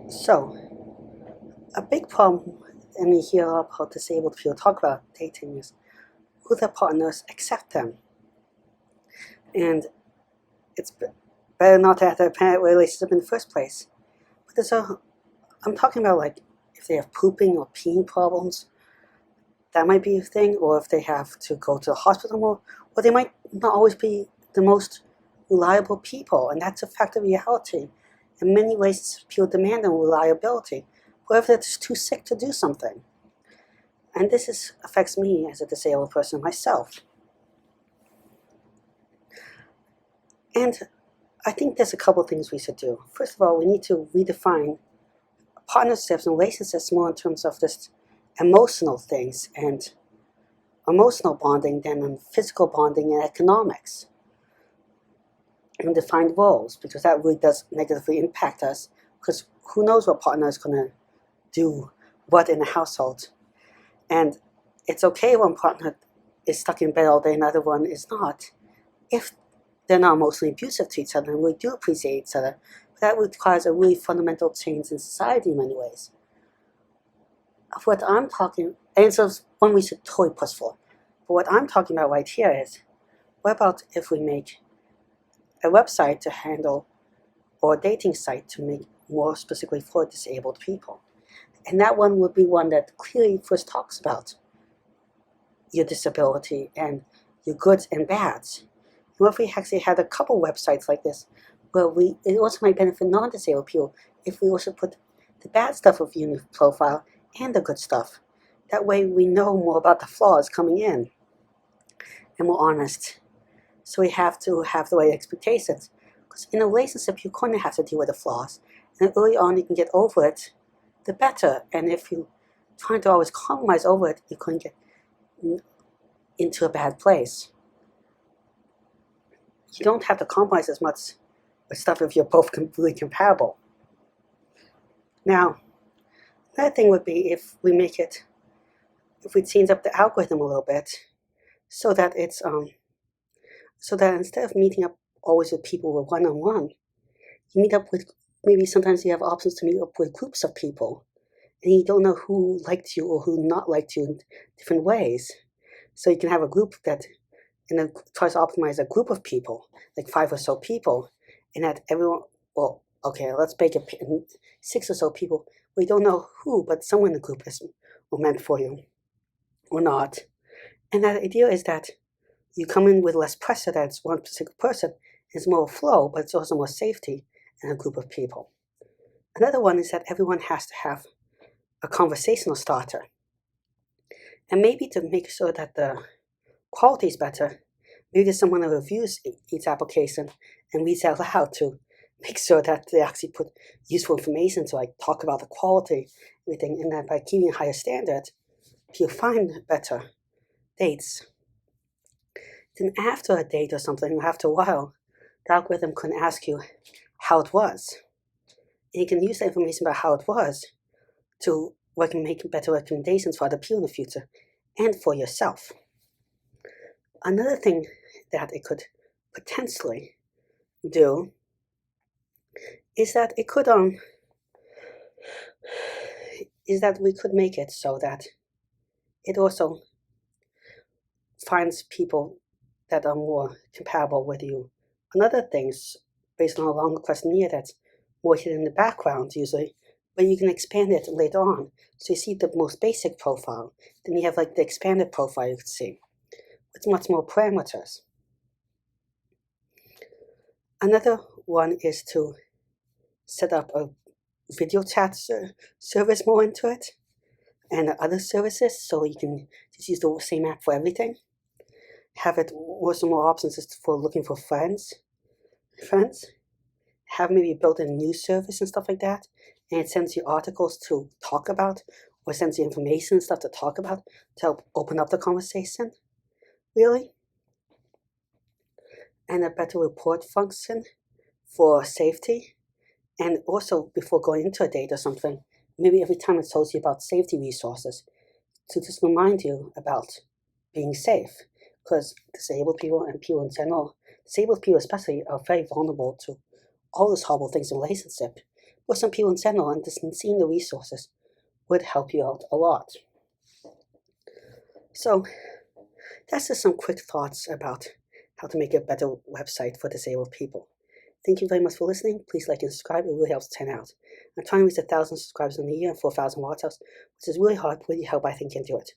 So, a big problem, and we hear a lot about disabled people talk about dating, is will their partners accept them? And it's better not to have a parent relationship in the first place. But I'm talking about like if they have pooping or peeing problems, that might be a thing, or if they have to go to the hospital more, or they might not always be the most reliable people, and that's a fact of reality. In many ways, people demand on reliability, whether they're just too sick to do something. And affects me as a disabled person myself. And I think there's a couple things we should do. First of all, we need to redefine partnerships and relationships more in terms of just emotional things and emotional bonding than on physical bonding and economics. And define roles, because that really does negatively impact us, because who knows what partner is going to do what in the household. And it's okay when partner is stuck in bed all day and the other one is not, if they're not emotionally abusive to each other and we do appreciate each other. That requires a really fundamental change in society in many ways. What I'm talking, and so it's one we should totally push for. But what I'm talking about right here is, what about if we make a website to handle, or a dating site to make more specifically for disabled people? And that one would be one that clearly first talks about your disability and your goods and bads. What if we actually had a couple websites like this, where it also might benefit non-disabled people if we also put the bad stuff of your profile and the good stuff. That way we know more about the flaws coming in and we're honest. So we have to have the right expectations. Because in a relationship, you're going to have to deal with the flaws. And the early on you can get over it, the better. And if you try to always compromise over it, you're going to get into a bad place. You don't have to compromise as much with stuff if you're both completely comparable. Now, another thing would be if we change up the algorithm a little bit, so that so that instead of meeting up always with people with one-on-one, you meet up with, maybe sometimes you have options to meet up with groups of people, and you don't know who liked you or who not liked you in different ways. So you can have a group that tries to optimize a group of people, like 5 or so people, and that everyone, well, okay, let's make it 6 or so people. We don't know who, but someone in the group is meant for you or not. And that idea is that you come in with less pressure that it's one particular person. It's more flow, but it's also more safety in a group of people. Another one is that everyone has to have a conversational starter. And maybe to make sure that the quality is better, maybe there's someone who reviews each application and reads out loud to make sure that they actually put useful information to like talk about the quality, everything, and that by keeping a higher standard, you'll find better dates. Then after a date or something, after a while, the algorithm can ask you how it was. And you can use the information about how it was to make better recommendations for other people in the future and for yourself. Another thing that it could potentially do is that we could make it so that it also finds people that are more compatible with you. Another things, based on a longer questionnaire that's more hidden in the background usually, but you can expand it later on. So you see the most basic profile, then you have like the expanded profile you can see, with much more parameters. Another one is to set up a video chat service more into it, and other services, so you can just use the same app for everything. Have it more options just for looking for friends. Have maybe built a news service and stuff like that, and it sends you articles to talk about, or sends you information and stuff to talk about to help open up the conversation, really. And a better report function for safety, and also before going into a date or something, maybe every time it tells you about safety resources, to just remind you about being safe, because disabled people and people in general, disabled people especially, are very vulnerable to all those horrible things in relationship. or some people in general, and just seeing the resources would help you out a lot. So that's just some quick thoughts about how to make a better website for disabled people. Thank you very much for listening. Please like and subscribe. It really helps the channel out. I'm trying to reach 1,000 subscribers in a year and 4,000 watch hours, which is really hard. With your help, I think you can do it.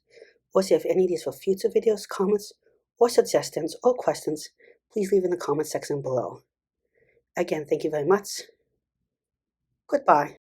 Also, if you have any ideas for future videos, comments, or suggestions or questions, please leave in the comment section below. Again, thank you very much. Goodbye.